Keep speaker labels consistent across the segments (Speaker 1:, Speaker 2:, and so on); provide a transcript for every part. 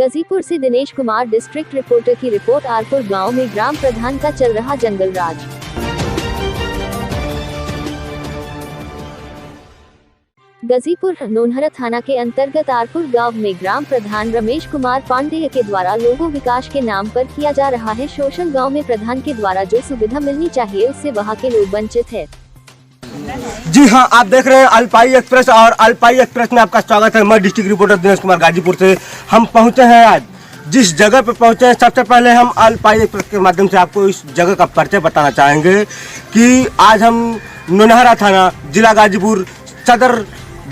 Speaker 1: गाजीपुर से Dinesh Kumar, district reporter की report. आरपुर गांव में ग्राम प्रधान का चल रहा जंगल राज। गाजीपुर नोनहरा थाना के अंतर्गत आरपुर गांव में ग्राम प्रधान रमेश कुमार पांडेय के द्वारा लोगों विकास के नाम पर किया जा रहा है शोषण। गांव में प्रधान के द्वारा जो सुविधा मिलनी चाहिए उससे वहां के लोग वंचित है।
Speaker 2: जी हाँ, आप देख रहे हैं अल्पाई एक्सप्रेस और अल्पाई एक्सप्रेस में आपका स्वागत है। मैं डिस्ट्रिक्ट रिपोर्टर दिनेश कुमार गाजीपुर से। हम पहुंचे हैं आज जिस जगह पे पहुंचे हैं, सबसे पहले हम अल्पाई एक्सप्रेस के माध्यम से आपको इस जगह का परिचय बताना चाहेंगे कि आज हम नोनहरा थाना जिला गाजीपुर सदर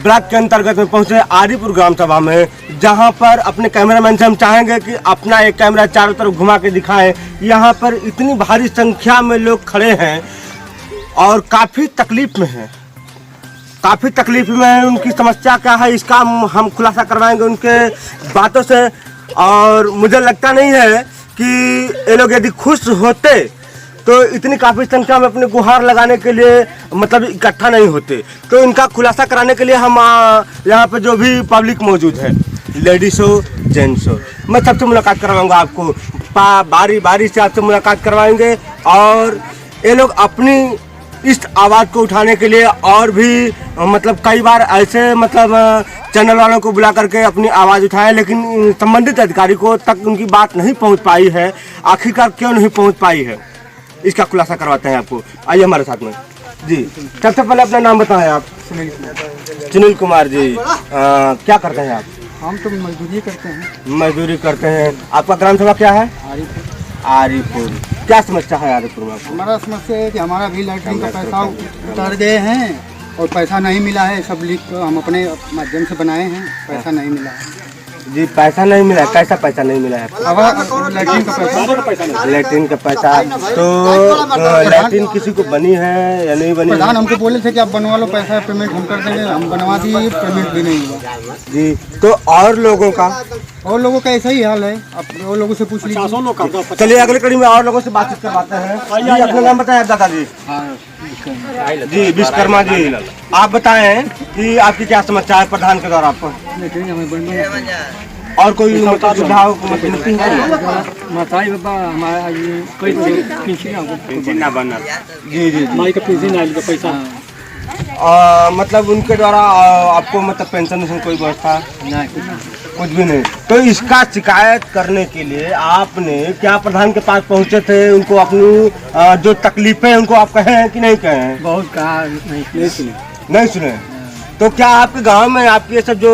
Speaker 2: ब्लॉक के अंतर्गत में पहुंचे आरीपुर ग्राम सभा में, जहां पर अपने कैमरामैन से हम चाहेंगे कि अपना एक कैमरा चारों तरफ घुमा के दिखाएं। यहाँ पर इतनी भारी संख्या में लोग खड़े हैं और काफ़ी तकलीफ में हैं, काफ़ी तकलीफ में है। उनकी समस्या क्या है इसका हम खुलासा करवाएंगे उनके बातों से। और मुझे लगता नहीं है कि ये लोग यदि खुश होते तो इतनी काफ़ी संख्या में अपने गुहार लगाने के लिए मतलब इकट्ठा नहीं होते। तो इनका खुलासा कराने के लिए हम यहाँ पे जो भी पब्लिक मौजूद है, लेडीज़ हो जेंट्स हो, मैं सबसे मुलाकात करवाऊँगा। आपको बारी बारी से आपसे मुलाकात करवाएंगे और ये लोग अपनी इस आवाज़ को उठाने के लिए और भी मतलब कई बार ऐसे मतलब चैनल वालों को बुला करके अपनी आवाज़ उठाए, लेकिन संबंधित अधिकारी को तक उनकी बात नहीं पहुंच पाई है। आखिरकार क्यों नहीं पहुंच पाई है, इसका खुलासा करवाते हैं आपको। आइए हमारे साथ में जी। सबसे पहले अपना नाम बताएं आप। सुनील कुमार जी, क्या करते हैं आप?
Speaker 3: हम तो मजदूरी करते हैं।
Speaker 2: मजदूरी करते हैं। आपका ग्राम सभा क्या है? आरीपुर। क्या समस्या है आरीपुर में?
Speaker 3: हमारा समस्या है कि हमारा भी लैट्रिन का पैसा उतार गए हैं और पैसा नहीं मिला है। सब लिख तो हम अपने माध्यम से बनाए हैं, पैसा नहीं मिला है
Speaker 2: जी। पैसा नहीं मिला है? कैसा पैसा नहीं मिला है?
Speaker 3: लैट्रिन का पैसा।
Speaker 2: लैट्रिन का पैसा तो लैट्रिन किसी को बनी है या नहीं बनी?
Speaker 3: प्रधान हमको बोले थे कि आप बनवा लो, पैसा पेमेंट हम कर देंगे। हम बनवा दिए, पेमेंट भी नहीं हुआ
Speaker 2: जी। तो और लोगों का
Speaker 3: ऐसा ही हाल है। आप और लोगों से पूछ लीजिए।
Speaker 2: चलिए अगले कड़ी में और लोगों से बातचीत करवाते हैं। अपना नाम बताएं दादाजी। जी विश्वकर्मा जी, आप बताएं कि आपकी क्या समस्या है प्रधान के द्वारा आपको? और कोई सुझाव? जी जी
Speaker 3: पैसा
Speaker 2: मतलब उनके द्वारा आपको मतलब पेंशन कोई व्यवस्था कुछ भी नहीं। तो इसका शिकायत करने के लिए आपने क्या प्रधान के पास पहुंचे थे? उनको अपनी जो तकलीफें उनको आप कहे हैं कि नहीं कहे हैं?
Speaker 3: बहुत कहा,
Speaker 2: नहीं सुने। तो क्या आपके गांव में आपके ये सब जो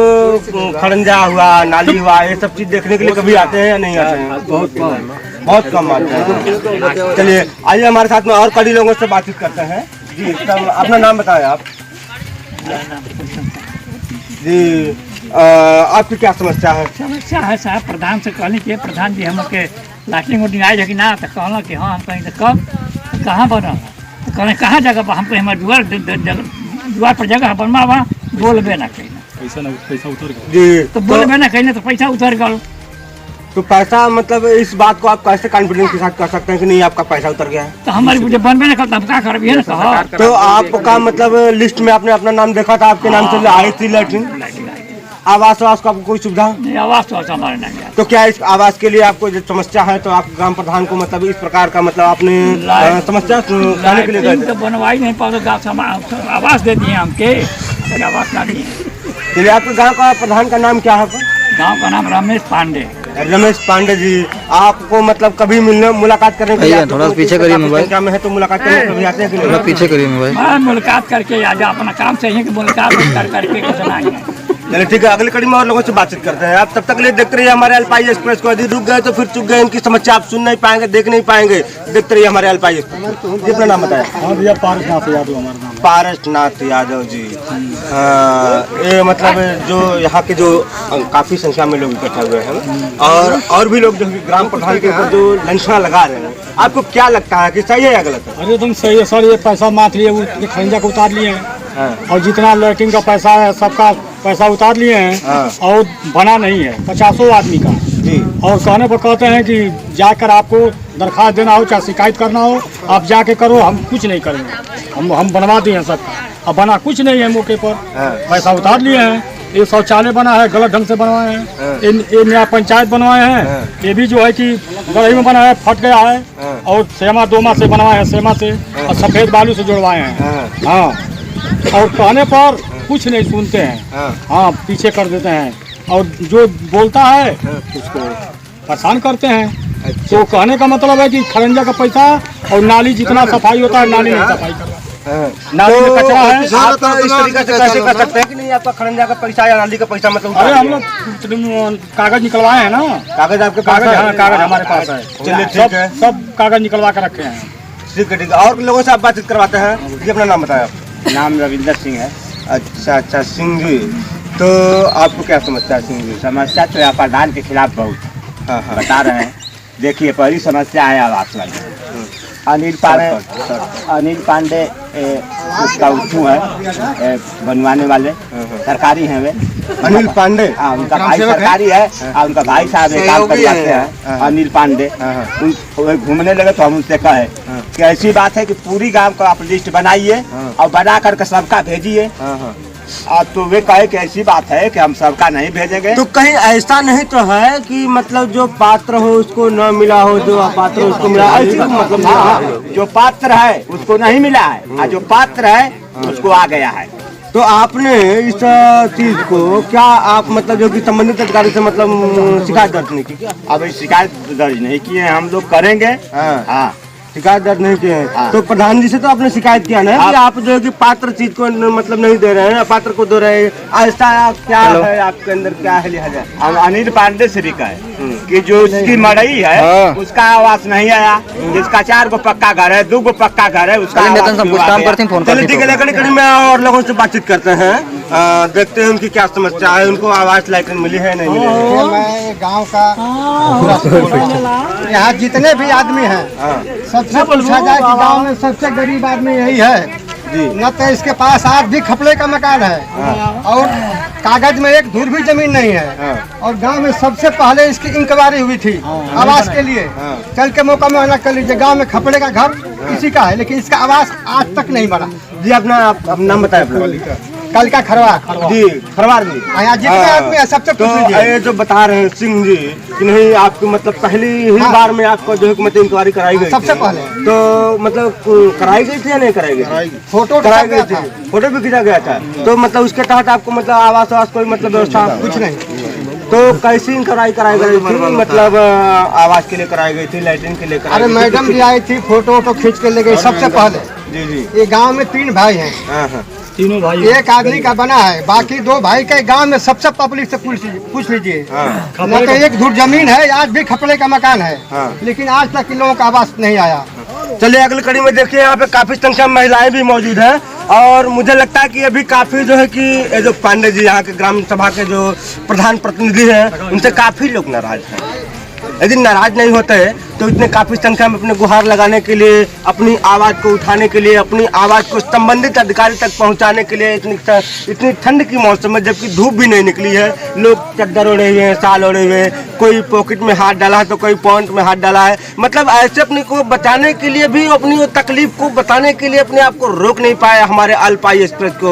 Speaker 2: खड़ंजा हुआ, नाली हुआ, ये सब चीज देखने के लिए कभी आते हैं या नहीं आते हैं? बहुत कम आते हैं। चलिए आइए हमारे साथ में और कई लोगों से बातचीत करते हैं जी। तब अपना नाम बताएं आप। जी आपकी क्या समस्या है?
Speaker 4: समस्या है साहब, प्रधान से कहने के प्रधान जी हम लोग के लाइटिंग वोटिंग आई है कि ना, तो कहना कि हाँ हम कहीं तो कब कहाँ बना, तो कहने कहाँ जगह पर हमको हमारे द्वार पर जगह बनवा वहाँ बोलबे ना कहीं,
Speaker 3: पैसा उतर गया
Speaker 2: जी।
Speaker 4: तो बोलबे ना कहीं तो पैसा उतर गया।
Speaker 2: तो पैसा मतलब इस बात को आप कैसे कॉन्फिडेंस के साथ कर सकते हैं कि नहीं आपका पैसा उतर गया है?
Speaker 4: तो हमारी मुझे बनबे ना करता, हम क्या कर भी ना कहा।
Speaker 2: तो आपका मतलब लिस्ट में आपने अपना नाम देखा था, आपके नाम से आई थी लैट्रिन? आवास को आपको कोई सुविधा
Speaker 4: नहीं? आवास तो हमारे नहीं है।
Speaker 2: तो क्या इस आवास के लिए आपको जो समस्या है तो आप ग्राम प्रधान को मतलब इस प्रकार का मतलब आपने समस्या कहने के लिए गए थे?
Speaker 4: तो बनवाई नहीं पाओ, आवास दे दिए हमके, आवास ना दिए।
Speaker 2: चलिए आपके गाँव का प्रधान का नाम क्या है?
Speaker 4: गाँव का नाम रमेश पांडे।
Speaker 2: रमेश पांडे जी, आपको मतलब कभी मिलने मुलाकात करने के लिए
Speaker 5: थोड़ा पीछे करिए मोबाइल
Speaker 2: क्या में है तो मुलाकात करने कभी आते हैं कि नहीं?
Speaker 5: पीछे करिए मोबाइल।
Speaker 4: मुलाकात करके आज अपना काम से ही मुलाकात कर करके आएंगे।
Speaker 2: चलिए ठीक है, अगली कड़ी में और लोगों से बातचीत करते हैं। आप तब तक लिए देखते रहिए हमारे अल्पाई एक्सप्रेस को। यदि रुक गए तो फिर चुक गए, इनकी समस्या आप सुन नहीं पाएंगे, देख नहीं पाएंगे। देखते रहिए हमारे अल्पाई एक्सप्रेस। अपना नाम बताया?
Speaker 3: हाँ भैया, पारसनाथ यादव हमारा नाम।
Speaker 2: पारसनाथ यादव जी, ये मतलब जो यहाँ के जो काफी संख्या में लोग इकट्ठा हुए हैं और भी लोग जो ग्राम प्रधान के ऊपर जो लांछना लगा रहे हैं, आपको क्या लगता है कि सही है या गलत है?
Speaker 3: अरे एकदम सही है सर। ये पैसा मात लिए, खंजा को उतार लिए हैं और जितना लैट्रिन का पैसा है सबका पैसा उतार लिए हैं और बना नहीं है 50 आदमी का
Speaker 2: जी। और
Speaker 3: कहने पर कहते हैं कि जाकर आपको दरखास्त देना हो, चाहे शिकायत करना हो, आप जाके करो, हम कुछ नहीं करेंगे। हम बनवा दिए हैं सबका, अब बना कुछ नहीं है मौके पर, पैसा उतार लिए हैं। ये शौचालय बना है गलत ढंग से बनवाए हैं। ये नया पंचायत बनवाए हैं, ये भी जो है कि गढ़ई में बना है, फट गया है। और सेमा दोमा से बनवाए हैं, सेमा से और सफेद बालू से जुड़वाए हैं। हाँ, और कहने पर कुछ नहीं सुनते हैं। हाँ, पीछे कर देते हैं और जो बोलता है उसको परेशान करते हैं। तो कहने का मतलब है कि खरंजा का पैसा और नाली जितना सफाई होता है नाली नहीं सफाई कर रहा। नाली में कचरा है।
Speaker 2: आप इस तरीके से कैसे कर सकते हैं कि नहीं आपका खरंजा का पैसा या नाली का पैसा मतलब?
Speaker 3: अरे हम लोग कागज निकलवाए हैं ना।
Speaker 2: कागज आपके
Speaker 3: कागज? हाँ, कागज हमारे पास है।
Speaker 2: चलिए ठीक है,
Speaker 3: सब कागज निकलवा कर रखे हैं।
Speaker 2: ठीक है, ठीक है। और लोगों से आप बातचीत करवाते हैं? जी, अपना नाम बताया।
Speaker 5: नाम रविंदर सिंह है।
Speaker 2: अच्छा सिंह जी, तो आपको क्या समस्या है सिंह जी?
Speaker 5: समस्या तो यहाँ प्रधान के खिलाफ बहुत बता रहे हैं। देखिए, पहली समस्या है आवास वाली। अनिल पांडे उसका उच्चू है, बनवाने वाले सरकारी हैं वे।
Speaker 2: अनिल पांडे?
Speaker 5: हाँ, उनका भाई सरकारी है और उनका भाई साहब काम करवाते हैं, अनिल पांडे। घूमने लगे तो हम उनसे कहे कि ऐसी बात है कि पूरी गांव को आप लिस्ट बनाइए और बना करके सबका भेजिए। तो वे कहे कि ऐसी बात है कि हम सबका नहीं भेजेंगे।
Speaker 2: तो कहीं ऐसा नहीं तो है कि मतलब जो पात्र हो उसको न मिला हो, जो अपात्र हो उसको मिला, ऐसी मतलब?
Speaker 5: हाँ, जो पात्र है उसको नहीं मिला है और जो पात्र है उसको आ गया है।
Speaker 2: तो आपने इस चीज को क्या आप मतलब जो कि संबंधित अधिकारी से मतलब शिकायत दर्ज नहीं की क्या?
Speaker 5: अब शिकायत दर्ज नहीं की है, हम लोग करेंगे। हाँ,
Speaker 2: शिकायत दर्ज नहीं किए हैं। तो प्रधान जी से तो आपने शिकायत किया ना कि आप जो है कि पात्र चीज को मतलब नहीं दे रहे हैं, पात्र को दे रहे हैं, ऐसा क्या है आपके अंदर, क्या है लिहाजा?
Speaker 5: हम अनिल पांडे से भी कहे कि जो उसकी मड़ई है उसका आवास नहीं आया, जिसका 4 गो पक्का घर है, 2 गो पक्का घर है, उसका
Speaker 2: चलिए ठीक है, लकड़ी में और लोगों से बातचीत करते हैं, देखते हैं उनकी क्या समस्या है, उनको आवास लाइसेंस मिली है नहीं मिली है।
Speaker 6: मैं गांव का यहाँ जितने भी आदमी हैं सबसे पूछा जाए कि गांव में सबसे गरीब आदमी यही है न, तो इसके पास आज भी खपड़े का मकान है और कागज में एक धूर भी जमीन नहीं है। और गांव में सबसे पहले इसकी इंक्वायरी हुई थी आवास के लिए। चल के मौका में अलग कर लीजिए, गांव में खपड़े का घर किसी का है लेकिन इसका आवास आज तक नहीं बना।
Speaker 2: जी, अपना नाम बताए।
Speaker 6: कल का खरवा
Speaker 2: जी, खरवार जी।
Speaker 6: यहाँ जितने आदमी है सबसे
Speaker 2: तो ये जो बता रहे हैं सिंह जी कि नहीं आपकी मतलब पहली ही बार में आपको जो है मतलब इंक्वायरी कराई गई
Speaker 6: सबसे पहले,
Speaker 2: तो मतलब कराई गई थी या नहीं कराई गई?
Speaker 6: फोटो
Speaker 2: कराई गई थी, फोटो भी खींचा गया था। तो मतलब उसके तहत आपको मतलब आवास कोई मतलब व्यवस्था
Speaker 6: कुछ नहीं।
Speaker 2: तो कैसी इंक्वायरी कराई गई थी? मतलब आवास के लिए कराई गई थी, लैट्रिन के लिए?
Speaker 6: अरे मैडम भी आई थी, फोटो खींच के ले गई सबसे पहले।
Speaker 2: जी जी।
Speaker 6: ये गांव में 3 भाई हैं,
Speaker 3: तीनों भाई
Speaker 6: एक आदमी का बना है, बाकी 2 भाई के गांव में सबसे पब्लिक से पूछ लीजिए। न तो एक धूर जमीन है, आज भी खपड़े का मकान है, लेकिन आज तक इन लोगों का आवास नहीं आया।
Speaker 2: चलिए अगली कड़ी में देखिए, यहाँ पे काफी संख्या में महिलाएं भी मौजूद हैं और मुझे लगता है कि अभी काफी जो है कि ये जो पांडे जी यहाँ के ग्राम सभा के जो प्रधान प्रतिनिधि हैं उनसे काफी लोग नाराज हैं। यदि नाराज नहीं होते तो इतने काफी संख्या में अपने गुहार लगाने के लिए, अपनी आवाज को उठाने के लिए, अपनी आवाज को संबंधित अधिकारी तक पहुंचाने के लिए, इतनी ठंड की मौसम में जबकि धूप भी नहीं निकली है, लोग चद्दर ओढ़े हुए हैं, शाल ओढ़े हुए हैं, कोई पॉकेट में हाथ डाला है तो कोई पॉइंट में हाथ डाला है। मतलब ऐसे अपने को बचाने के लिए भी, अपनी वो तकलीफ को बताने के लिए अपने आप को रोक नहीं पाए हमारे अल्पाई एक्सप्रेस को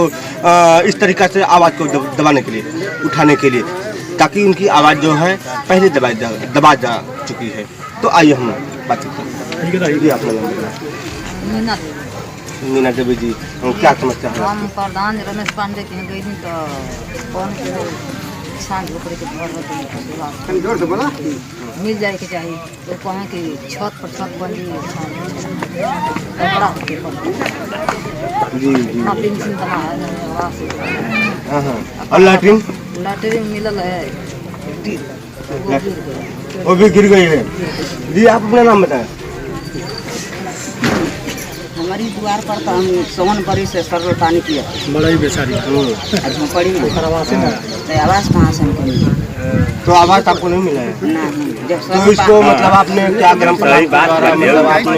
Speaker 2: इस तरीका से आवाज को दबाने के लिए, उठाने के लिए, ताकि उनकी आवाज़ जो है पहले दबा जा चुकी है। तो आइए हम बात करते हैं। अपना नाम बताएं। मीना देवी जी, क्या समस्या है?
Speaker 7: हम प्रधान रमेश पांडे के गई थी तो कौन सांझ कपड़े के घर मिल जाए के चाहिए, तो कहें कि छत पर छत बन जी
Speaker 2: और लैट्रिन
Speaker 7: मिलल है
Speaker 2: वो भी गिर गई है। जी, आप अपना नाम बताएं।
Speaker 7: हमारी द्वार पर तो हम सोन परी से सरल पानी किया,
Speaker 3: बड़ी बेचारी
Speaker 7: पड़ी तो आवास कहाँ से हमको मिला?
Speaker 2: तो आवाज आपको नहीं मिला है?
Speaker 7: नहीं। जब
Speaker 2: तो इसको मतलब आपने क्या ग्राम प्रधान मतलब आपने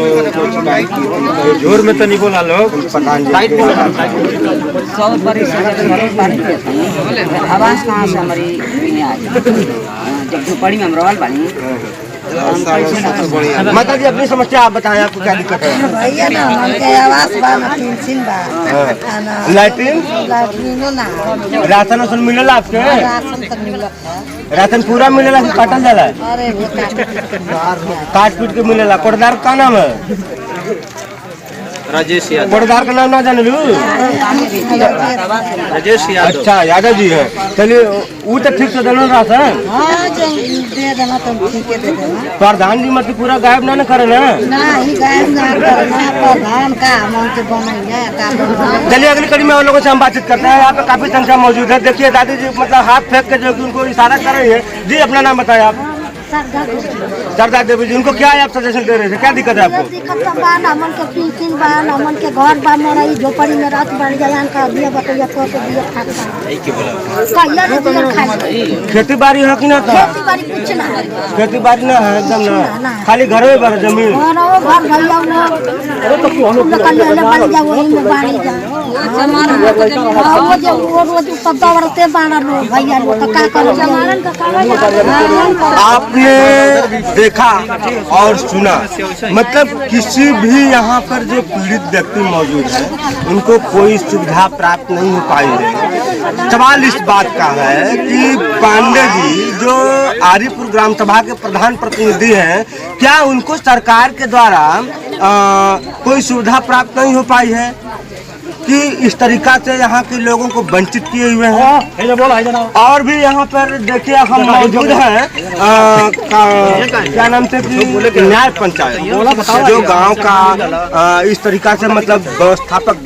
Speaker 5: जोर में तो नहीं बोला लोग,
Speaker 2: प्रधान जी
Speaker 7: 100 परी से जब सरल पानी किया था, आवास कहाँ से हमारी आ गई? जब झोपड़ी में हम रहल बानी
Speaker 2: माता जी अपनी समस्या आप बताएं, आपको क्या दिक्कत है?
Speaker 8: भैया ना हमके आवास बा ना पेंशन बा ना
Speaker 2: लैट्रिन
Speaker 8: लैट्रिनो ना
Speaker 2: राशन वासन मिलेला आपके?
Speaker 8: राशन तक मिलत है।
Speaker 2: राशन पूरा मिलेला कि काटल जाला है?
Speaker 8: अरे वो
Speaker 2: काट पीट के मिलेला। कोटदार का नाम है?
Speaker 9: राजेश यादव।
Speaker 2: कोटदार का नाम ना जाने लू?
Speaker 9: राजेश यादव।
Speaker 2: अच्छा यादव जी है। चलिए वो तो ठीक से देना राशन।
Speaker 8: हाँ जो दे देना तो ठीक है दे देना।
Speaker 2: प्रधान जी मतलब पूरा गायब ना करे ना?
Speaker 8: ना ही गायब ना करना प्रधान का मन के बनेंगे का।
Speaker 2: चलिए अगली कड़ी में और लोगों से हम बातचीत करते हैं। यहाँ पे काफी संख्या मौजूद है। देखिए दादी जी मतलब हाथ फेंक के जो कि उनको इशारा कर रही है। जी अपना नाम बताएं आप। सरदार देवी जी, उनको क्या है आप सजेशन दे रहे थे? क्या दिक्कत है आपको?
Speaker 8: दिक्कत बा ना मन के पेंशन बा ना मन के घर बा मरई झोपड़ी में रात बढ़ जान का दिया बटैया को के दिया खाता कहिया रे दिया खाई।
Speaker 2: खेती बाड़ी है कि ना?
Speaker 8: खेती बाड़ी कुछ ना है।
Speaker 2: खेती बाड़ी ना है एकदम ना, खाली घर में बड़ा जमीन।
Speaker 8: और वो घर भैया वो लकड़ी ले बन जा वही में बाड़ी जा वो जो वो रोज पद्दा वरते बाड़ा लो भैया वो तो का करे जमारन का कागज।
Speaker 2: आपने देखा और सुना मतलब किसी भी यहाँ पर जो पीड़ित व्यक्ति मौजूद है उनको कोई सुविधा प्राप्त नहीं हो पाई है। सवाल इस बात का है कि पांडे जी जो आरीपुर ग्राम सभा के प्रधान प्रतिनिधि हैं, क्या उनको सरकार के द्वारा कोई सुविधा प्राप्त नहीं हो पाई है कि इस तरीका से यहाँ के लोगों को वंचित किए हुए हैं? और भी यहाँ पर देखिए हम मौजूद हैं क्या नाम से कि न्याय पंचायत जो गांव का इस तरीका से मतलब व्यवस्थापक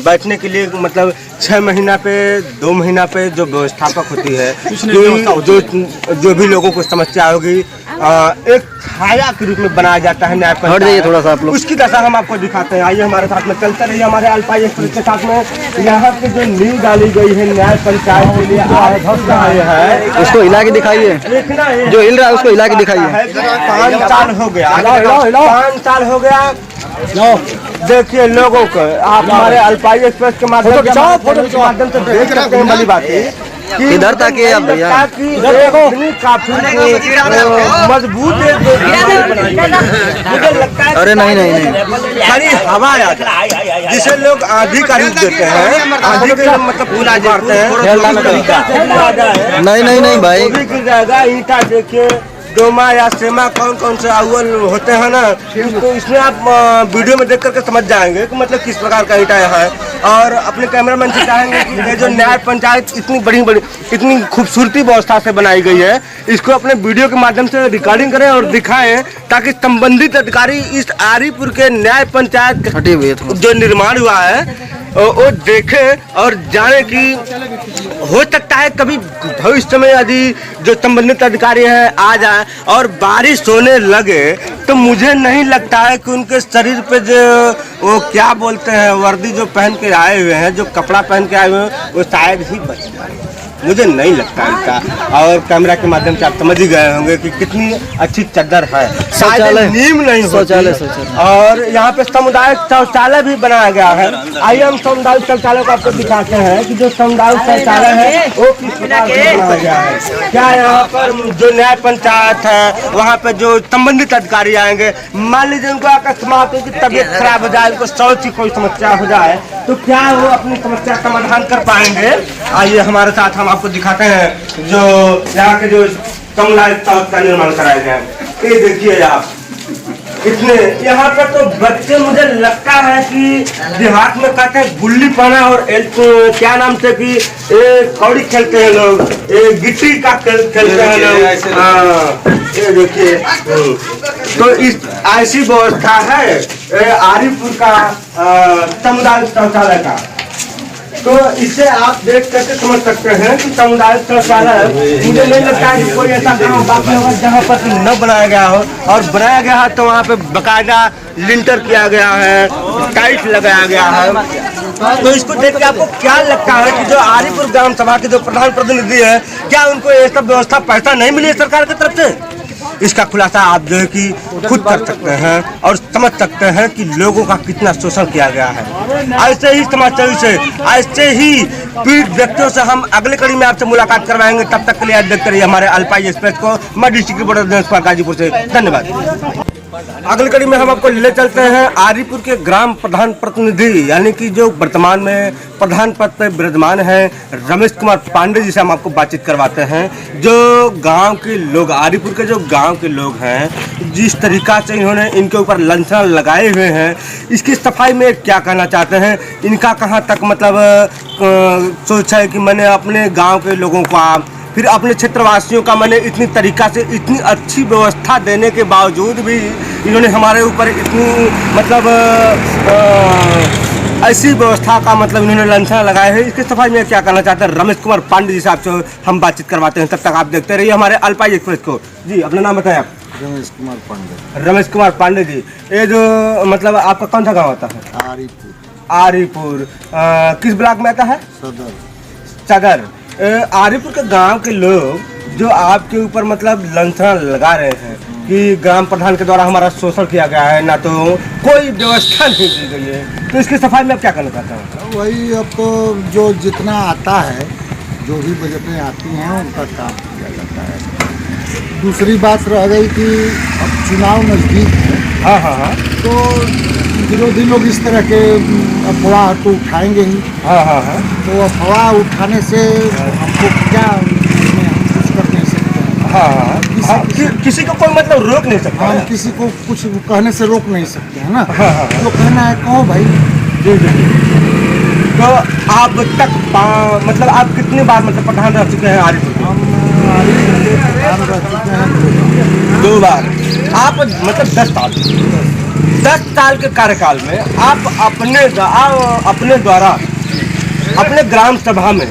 Speaker 2: बैठने के लिए मतलब 6 महीना पे 2 महीना पे जो व्यवस्थापक होती है जो भी लोगों को समस्या होगी एक छाया के रूप में बनाया जाता है न्याय पंचायत। थोड़ा सा आप लोग उसकी दशा हम आपको दिखाते हैं। आइए हमारे साथ में चलते रहिए हमारे अल्पाई एक्सप्रेस के साथ में। यहाँ पे जो नींव डाली गई है न्याय पंचायत के लिए आए हैं,
Speaker 9: उसको हिला के दिखाइए, जो हिल रहा है उसको हिला के दिखाइए।
Speaker 2: 5 साल हो गया, 5 साल हो गया। देखिए लोगों को आप हमारे अल्पाई एक्सप्रेस के माध्यम से देख सकते हैं। बड़ी बात है
Speaker 9: इधर ताकि आप भैया
Speaker 2: काफी मजबूत मुझे लगता है।
Speaker 9: अरे नहीं
Speaker 2: खाली हवा आ जाए जिसे लोग आंधी का रूप देते हैं, आंधी के मतलब पूरा मारते हैं।
Speaker 9: नहीं भाई
Speaker 2: गिर जाएगा। ईंटा देखिए डोमा या सेमा कौन से अव्वल होते हैं ना, तो इसमें आप वीडियो में देख करके समझ जाएंगे कि मतलब किस प्रकार का ईंटा यहाँ है। और अपने कैमरामैन से चाहेंगे कि ये जो न्याय पंचायत इतनी बड़ी इतनी खूबसूरती व्यवस्था से बनाई गई है, इसको अपने वीडियो के माध्यम से रिकॉर्डिंग करें और दिखाएं ताकि संबंधित अधिकारी इस आरीपुर के न्याय पंचायत जो निर्माण हुआ है वो देखे और जाने कि हो सकता है कभी भविष्य में यदि जो संबंधित अधिकारी हैं आ जाए और बारिश होने लगे तो मुझे नहीं लगता है कि उनके शरीर पे जो वो क्या बोलते हैं वर्दी जो पहन के आए हुए हैं, जो कपड़ा पहन के आए हुए हैं, वो शायद ही बच जाए। मुझे नहीं लगता इनका। और कैमरा के माध्यम से आप समझ ही गए होंगे कि कितनी अच्छी चादर है, शायद नीम नहीं शौचालय। और यहाँ पे सामुदायिक शौचालय भी बनाया गया है। आइए हम सामुदायिक शौचालय को आपको दिखाते हैं कि जो सामुदायिक शौचालय है वो किस प्रकार से बनाया गया है। क्या यहाँ पर जो न्याय पंचायत है वहाँ पे जो संबंधित अधिकारी आएंगे, मान लीजिए उनको अकस्मात की तबीयत खराब हो जाए, उनको शौच की कोई समस्या हो जाए तो क्या वो अपनी समस्या समाधान कर पाएंगे? आइए हमारे साथ हम आपको दिखाते हैं जो यहाँ के जो सामुदायिक शौच का निर्माण कराया गया है। ये देखिए आप इतने यहाँ पर तो बच्चे मुझे लगता है कि देहात में कहते हैं गुल्ली पाना और क्या नाम से कि कौड़ी खेलते हैं लोग, गिट्टी का खेलते हैं लोग। ये देखिए तो इस ऐसी व्यवस्था है आरीपुर का सामुदायिक शौचालय का। तो इसे आप देख करके समझ सकते हैं कि सामुदायिक शौचालय मुझे नहीं लगता है कि कोई ऐसा काम बाकी होगा जहाँ पर न बनाया गया हो, और बनाया गया है तो वहाँ पे बकायदा लिंटर किया गया है, टाइल्स लगाया गया है। तो इसको देख के आपको क्या लगता है कि जो आरीपुर ग्राम सभा के जो प्रधान प्रतिनिधि है, क्या उनको ये सब व्यवस्था पैसा नहीं मिली है सरकार की तरफ से? इसका खुलासा आप जो है कि खुद कर सकते हैं और समझ सकते हैं कि लोगों का कितना शोषण किया गया है। ऐसे ही समाजसेवी से, ऐसे ही पीड़ित व्यक्तियों से हम अगले कड़ी में आपसे मुलाकात करवाएंगे। तब तक के लिए देखते रहिए हमारे अल्पाई एक्सप्रेस को। मैं डिस्ट्रिक्ट रिपोर्टर दिनेश कुमार गाजीपुर से, धन्यवाद। अगली कड़ी में हम आपको ले चलते हैं आरीपुर के ग्राम प्रधान प्रतिनिधि, यानी कि जो वर्तमान में प्रधान पद पर विराजमान हैं रमेश कुमार पांडे जी से हम आपको बातचीत करवाते हैं। जो गांव के लोग, आरीपुर के जो गांव के लोग हैं, जिस तरीका से इन्होंने इनके ऊपर लांछन लगाए हुए हैं, इसकी सफाई में क्या कहना चाहते हैं, इनका कहाँ तक मतलब सोच है कि मैंने अपने गाँव के लोगों को फिर अपने क्षेत्रवासियों का मैंने इतनी तरीका से इतनी अच्छी व्यवस्था देने के बावजूद भी इन्होंने हमारे ऊपर इतनी मतलब ऐसी व्यवस्था का मतलब इन्होंने लांछन लगाए हैं। इसकी सफाई में क्या कहना चाहते हैं रमेश कुमार पांडे जी से आपसे हम बातचीत करवाते हैं। तब तक आप देखते रहिए हमारे अल्पाई एक्सप्रेस को। जी, अपना नाम बताएं आप।
Speaker 10: रमेश कुमार पांडे।
Speaker 2: रमेश कुमार पांडे जी, ये जो मतलब आपका कौन सा गाँव आता है?
Speaker 10: आरीपुर।
Speaker 2: आरीपुर किस ब्लॉक में आता है? सदर। आरीपुर के गांव के लोग जो आपके ऊपर मतलब लांछन लगा रहे हैं कि ग्राम प्रधान के द्वारा हमारा शोषण किया गया है, ना तो कोई व्यवस्था नहीं दी गई है, तो इसकी सफाई में आप क्या कहना चाहते हैं?
Speaker 10: वही, अब तो जो जितना आता है, जो भी बजटें आती हैं उनका काम किया जाता है। दूसरी बात रह गई कि अब चुनाव नज़दीक है।
Speaker 2: हाँ।
Speaker 10: तो विरोधी लोग इस तरह के अफवाह तो उठाएंगे ही।
Speaker 2: हाँ।
Speaker 10: तो अफवाह उठाने से हमको क्या, हम कुछ कर नहीं सकते हैं।
Speaker 2: हाँ। किसी को कोई मतलब रोक नहीं सकता।
Speaker 10: हम किसी को कुछ कहने से रोक नहीं सकते हैं ना।
Speaker 2: हाँ।
Speaker 10: तो कहना है कहो भाई।
Speaker 2: जी। तो आप तक मतलब आप कितनी बार मतलब प्रधान रह चुके हैं आरीपुर?
Speaker 10: हम आरीपुर के प्रधान रह चुके हैं
Speaker 2: 2 बार। आप मतलब 10 साल के कार्यकाल में आप अपने द्वारा अपने ग्राम सभा में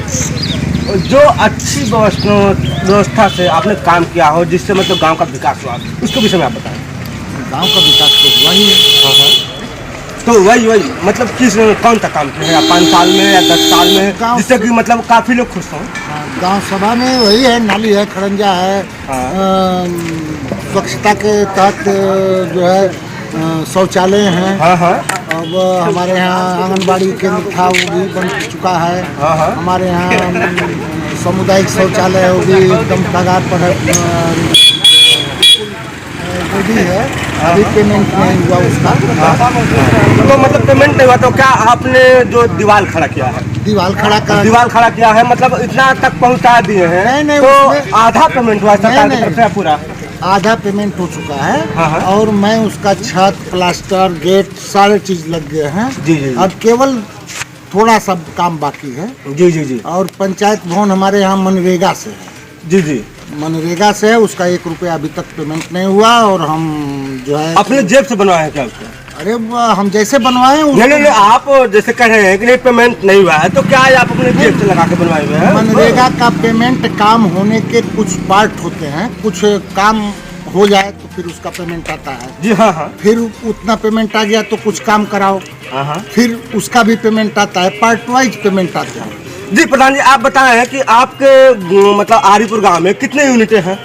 Speaker 2: जो अच्छी व्यवस्था से आपने काम किया हो, जिससे मतलब गांव का विकास हुआ, उसके विषय में आप बताएं।
Speaker 10: गांव का विकास तो हुआ ही है।
Speaker 2: तो वही मतलब कौन सा काम किया है 5 साल में या 10 साल में, जिससे कि मतलब काफ़ी लोग खुश हों?
Speaker 10: गांव सभा में वही है, नाली है, खड़ंजा है, स्वच्छता के तहत जो है शौचालय हैं।
Speaker 2: हाँ।
Speaker 10: अब हमारे यहाँ आंगनबाड़ी केंद्र था, वो भी बन चुका है।
Speaker 2: हाँ।
Speaker 10: हमारे यहाँ सामुदायिक शौचालय है, वो भी एकदम कगार पर भी है। अभी पेमेंट नहीं हुआ उसका।
Speaker 2: तो मतलब पेमेंट नहीं हुआ तो क्या आपने जो दीवार खड़ा किया है?
Speaker 10: दीवार खड़ा किया
Speaker 2: है, मतलब इतना तक पहुँचा दिए हैं?
Speaker 10: नहीं,
Speaker 2: तो आधा पेमेंट हुआ सरकार की तरफ से पूरा?
Speaker 10: आधा पेमेंट हो चुका है।
Speaker 2: हाँ।
Speaker 10: और मैं उसका छत, प्लास्टर, गेट सारे चीज लग गए हैं।
Speaker 2: जी।
Speaker 10: अब केवल थोड़ा सा काम बाकी है।
Speaker 2: जी।
Speaker 10: और पंचायत भवन हमारे यहाँ मनरेगा से है।
Speaker 2: जी।
Speaker 10: मनरेगा से है, उसका 1 रुपया अभी तक पेमेंट नहीं हुआ। और हम जो है
Speaker 2: अपने जेब से बनवाए हैं क्या उसको?
Speaker 10: अरे हम जैसे बनवाए
Speaker 2: नहीं, आप जैसे कह रहे हैं कि नहीं पेमेंट नहीं हुआ है, तो क्या आप अपने जेब से लगा के बनवाए हुए हैं?
Speaker 10: मनरेगा का पेमेंट काम होने के कुछ पार्ट होते हैं, कुछ काम हो जाए तो फिर उसका पेमेंट आता है।
Speaker 2: जी हाँ।
Speaker 10: फिर उतना पेमेंट आ गया तो कुछ काम कराओ, फिर उसका भी पेमेंट आता है, पार्ट वाइज पेमेंट आता है।
Speaker 2: जी प्रधान जी, आप बताएं कि आपके मतलब आरीपुर गांव में कितने यूनिटें हैं?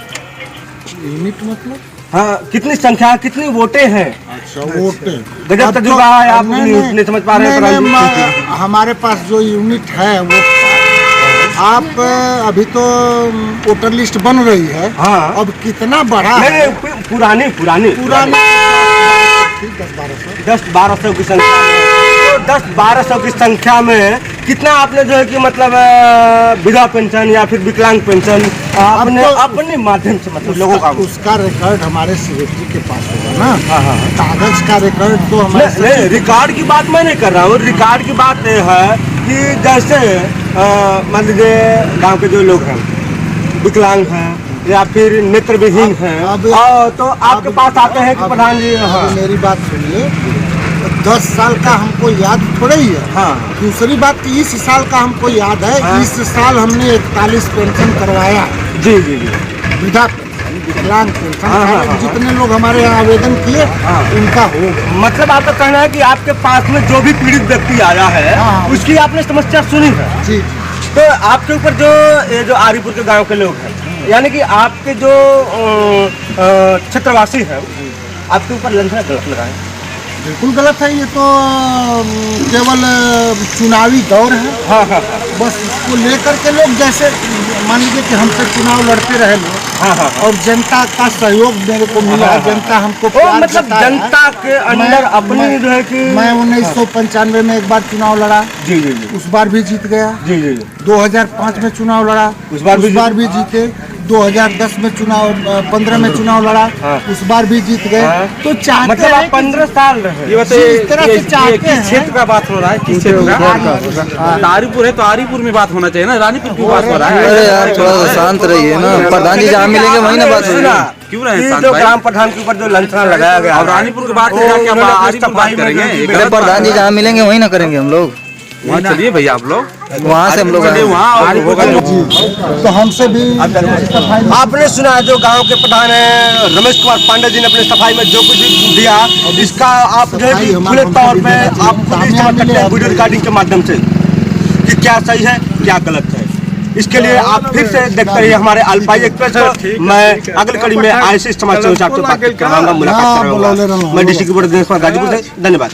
Speaker 10: यूनिट मतलब?
Speaker 2: हाँ, कितनी संख्या, कितनी वोटें हैं?
Speaker 10: अच्छा, वोटें।
Speaker 2: गजब तजुर्बा है, आप नहीं समझ पा रहे हैं।
Speaker 10: हमारे पास जो यूनिट है वो आप अभी तो वोटर लिस्ट बन रही है।
Speaker 2: हाँ।
Speaker 10: अब कितना बड़ा
Speaker 2: है? पुरानी 10-1200 की संख्या में। तो 10-1200 की संख्या में कितना आपने जो है कि मतलब विधवा पेंशन या फिर विकलांग पेंशन आपने तो अपने माध्यम से मतलब लोगों का
Speaker 10: उसका रिकॉर्ड हमारे सेक्रेटरी के पास होगा ना।
Speaker 2: हाँ।
Speaker 10: कागज का रिकॉर्ड तो हमारे
Speaker 2: नहीं, रिकॉर्ड की बात मैं नहीं कर रहा हूँ। रिकॉर्ड की बात यह है कि जैसे मान लीजिए गाँव के जो लोग हैं विकलांग हैं या फिर नेत्रविहीन हैं, तो आपके पास आते हैं कि प्रधान जी। हाँ।
Speaker 10: मेरी बात सुनिए, 10 साल का हमको याद थोड़ा ही है।
Speaker 2: हाँ।
Speaker 10: दूसरी बात 30 साल का हमको याद है।
Speaker 2: हाँ।
Speaker 10: इस साल हमने 41 पेंशन करवाया।
Speaker 2: जी।
Speaker 10: वृद्धा पेंशन, विकलांग पेंशन।
Speaker 2: हाँ।
Speaker 10: जितने लोग हमारे यहाँ आवेदन किए उनका हो।
Speaker 2: मतलब आपका कहना है कि आपके पास में जो भी पीड़ित व्यक्ति आया है उसकी आपने समस्या सुनी है?
Speaker 10: जी।
Speaker 2: तो आपके ऊपर जो ये जो आरीपुर के गांव के लोग हैं, यानी कि आपके जो क्षेत्रवासी हैं, आपके ऊपर लंचना गलत लगाए?
Speaker 10: बिल्कुल गलत है। ये तो केवल चुनावी दौर है।
Speaker 2: हाँ हाँ
Speaker 10: बस इसको लेकर के लोग जैसे मान लीजिए कि हमसे चुनाव लड़ते रहे लोग,
Speaker 2: हाँ हाँ
Speaker 10: और जनता का सहयोग मेरे को मिला, जनता हमको प्यार
Speaker 2: मतलब
Speaker 10: जताया।
Speaker 2: जनता के अंदर अपनी जो है कि
Speaker 10: मैं 1995 में एक बार चुनाव लड़ा,
Speaker 2: जी जी जी,
Speaker 10: उस बार भी जीत गया।
Speaker 2: जी जी जी,
Speaker 10: 2005 में चुनाव लड़ा,
Speaker 2: उस बार भी
Speaker 10: जीते। 2010 में चुनाव 15 में चुनाव लड़ा,
Speaker 2: हाँ।
Speaker 10: उस बार भी जीत गए।
Speaker 2: हाँ।
Speaker 10: तो चाहते
Speaker 2: मतलब
Speaker 10: हैं
Speaker 2: आप 15 साल रहे।
Speaker 9: ये बताइए
Speaker 10: इस तरह से चाहते हैं।
Speaker 9: क्षेत्र का बात हो रहा है, किस क्षेत्र का? तारीपुर है तो आरीपुर में बात होना चाहिए ना, रानीपुर की बात हो रहा है।
Speaker 11: अरे यार थोड़ा सा शांत रहिए ना, प्रधान जी जहाँ मिलेंगे वहीं ना बात होगी।
Speaker 9: क्यों रहे
Speaker 2: जो ग्राम प्रधान के ऊपर जो लंचना लगाया गया
Speaker 9: और रानीपुर की बात करके आप आरीपुर बात करेंगे?
Speaker 11: अरे प्रधान जी जहाँ मिलेंगे वहीं ना करेंगे हम लोग।
Speaker 9: वहाँ चलिए भैया, आप लोग
Speaker 11: वहाँ से हम लोग आए।
Speaker 9: वहाँ
Speaker 10: तो हमसे भी
Speaker 2: आपने सुना जो गांव के प्रधान है रमेश कुमार पांडे जी ने अपने सफाई में जो कुछ दिया, इसका आप जो है कि खुले तौर पे आप खुद इस्तेमाल करते हैं वीडियो रिकॉर्डिंग के माध्यम से कि क्या सही है क्या गलत है। इसके लिए आप फिर से देखते रहिए हमारे अल्पाई एक्सप्रेस को। मैं अगली कड़ी में ऐसे समाज से आपसे बात कराऊंगा, मुलाकात कराऊंगा। मैं डिस्ट्रिक्ट रिपोर्टर दिनेश कुमार गाजीपुर से, धन्यवाद।